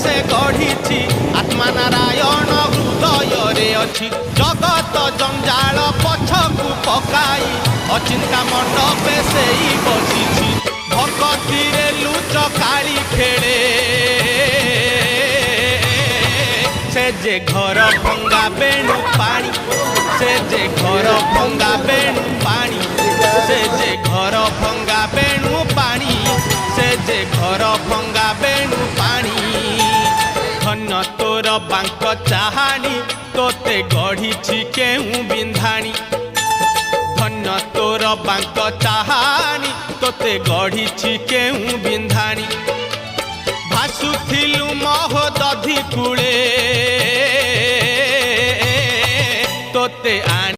से गढ़ी आत्मा नारायण हृदय अच्छी जगत जंजाल पछकू पकाई अचिंता मंडपे से बसी भक्ति लुच काली खेले से जे घर भंगा बेणु पानी से जे घर भंगा बेणु पानी से जे घर भंगा बेणु पानी से जे घर भंगा बेणु पानी धन्य तोर बांक चाहानी तोते गढ़ी केहू बिंधाणी धन्य तोर बांक चाहानी तोते गढ़ी केहू बिंधाणी भासुथिलु महोदधि कूले तोते